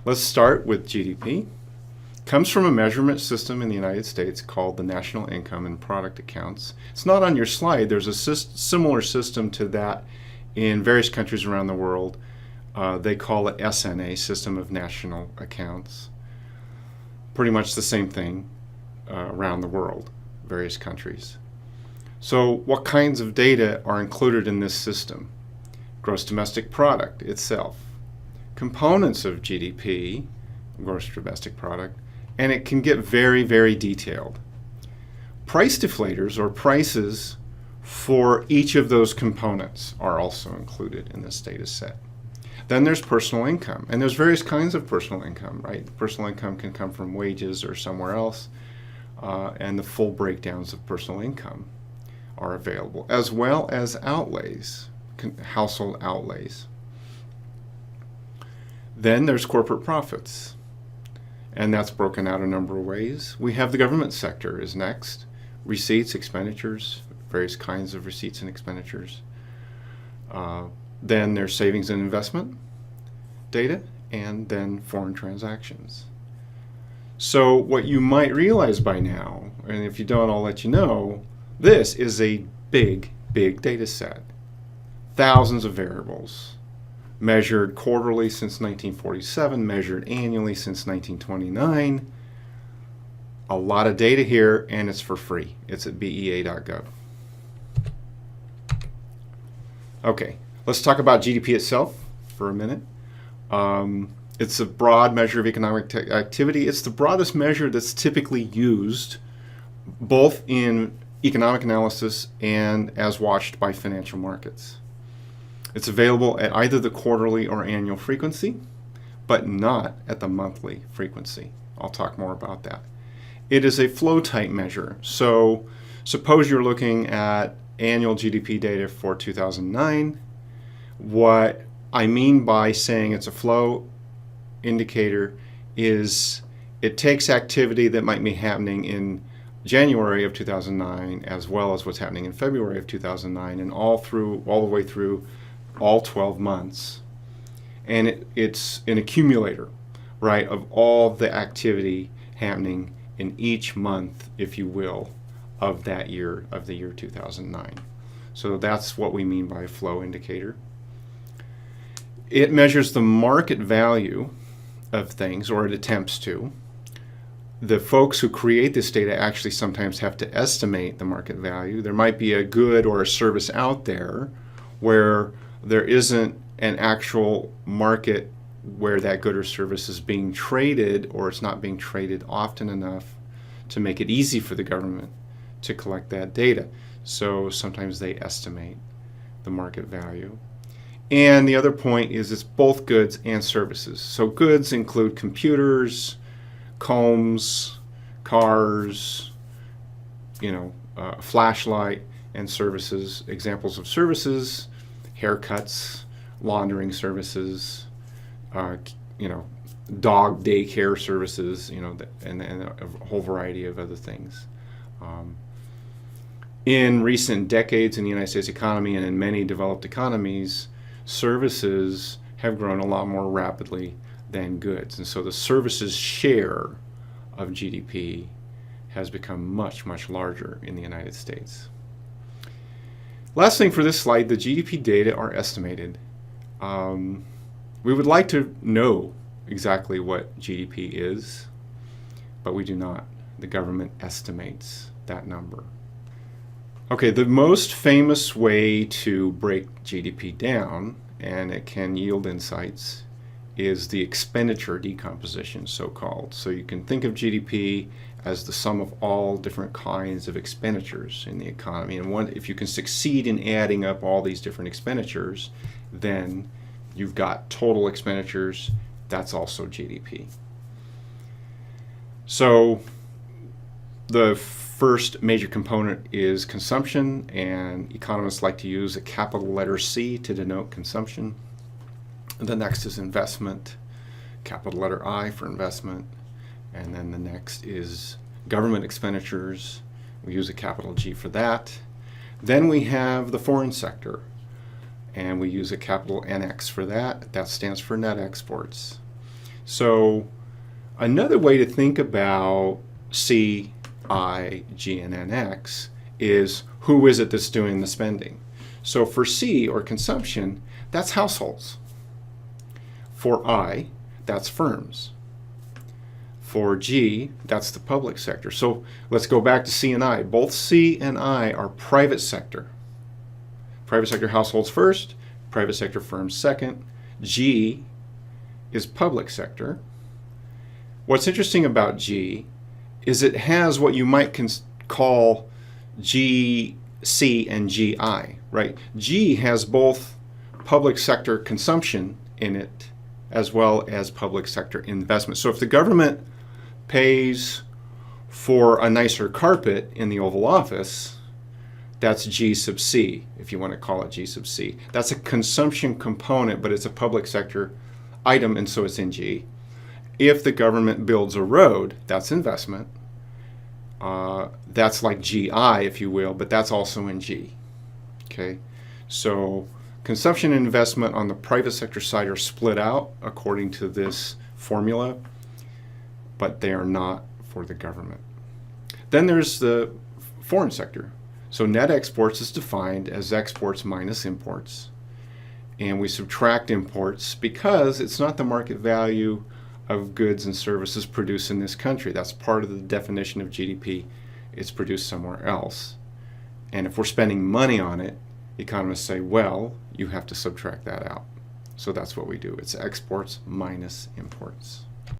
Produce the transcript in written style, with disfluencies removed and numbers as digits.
Let's start with GDP. Comes from a measurement system in the United States called the National Income and Product Accounts. It's not on your slide. There's a similar system to that in various countries around the world. They call it SNA, System of National Accounts. Pretty much the same thing around the world, various countries. So what kinds of data are included in this system? Gross domestic product itself, components of GDP, gross domestic product, and it can get very, very detailed. Price deflators, or prices for each of those components, are also included in this data set. Then there's personal income, and there's various kinds of personal income, right? Personal income can come from wages or somewhere else, and the full breakdowns of personal income are available, as well as outlays, household outlays. Then there's corporate profits, and that's broken out a number of ways. We have the government sector is next. Receipts, expenditures, various kinds of receipts and expenditures. Then there's savings and investment data, and then foreign transactions. So what you might realize by now, and if you don't, I'll let you know, this is a big, big data set. Thousands of variables. Measured quarterly since 1947, measured annually since 1929. A lot of data here, and it's for free. It's at bea.gov. Okay, let's talk about GDP itself for a minute. It's a broad measure of economic activity. It's the broadest measure that's typically used both in economic analysis and as watched by financial markets. It's available at either the quarterly or annual frequency, but not at the monthly frequency. I'll talk more about that. It is a flow type measure. So suppose you're looking at annual GDP data for 2009. What I mean by saying it's a flow indicator is it takes activity that might be happening in January of 2009 as well as what's happening in February of 2009 and all the way through all 12 months. And it's an accumulator, right, of all the activity happening in each month, if you will, of that year, of the year 2009. So that's what we mean by a flow indicator. It measures the market value of things, or it attempts to. The folks who create this data actually sometimes have to estimate the market value. There might be a good or a service out there where there isn't an actual market where that good or service is being traded, or it's not being traded often enough to make it easy for the government to collect that data. So sometimes they estimate the market value. And the other point is it's both goods and services. So goods include computers, combs, cars, flashlight, and services. Examples of services: haircuts, laundering services, dog daycare services, and a whole variety of other things. In recent decades in the United States economy and in many developed economies, services have grown a lot more rapidly than goods. And so the services share of GDP has become much, much larger in the United States. Last thing for this slide, the GDP data are estimated. We would like to know exactly what GDP is, but we do not. The government estimates that number. Okay, the most famous way to break GDP down, and it can yield insights, is the expenditure decomposition, so-called. So you can think of GDP as the sum of all different kinds of expenditures in the economy. And if you can succeed in adding up all these different expenditures, then you've got total expenditures. That's also GDP. So the first major component is consumption, and economists like to use a capital letter C to denote consumption. The next is investment, capital letter I for investment, and then the next is government expenditures. We use a capital G for that. Then we have the foreign sector, and we use a capital NX for that. That stands for net exports. So another way to think about C, I, G, and NX is who is it that's doing the spending? So for C, or consumption, that's households. For I, that's firms. For G, that's the public sector. So let's go back to C and I. Both C and I are private sector. Private sector households first, private sector firms second. G is public sector. What's interesting about G is it has what you might call G, C, and GI, right? G has both public sector consumption in it as well as public sector investment. So if the government pays for a nicer carpet in the Oval Office, that's G sub C, if you want to call it G sub C. That's a consumption component, but it's a public sector item, and so it's in G. If the government builds a road, that's investment. That's like GI, if you will, but that's also in G. Okay, so consumption and investment on the private sector side are split out according to this formula, but they are not for the government. Then there's the foreign sector. So net exports is defined as exports minus imports. And we subtract imports because it's not the market value of goods and services produced in this country. That's part of the definition of GDP. It's produced somewhere else. And if we're spending money on it, economists say, well, you have to subtract that out. So that's what we do. It's exports minus imports.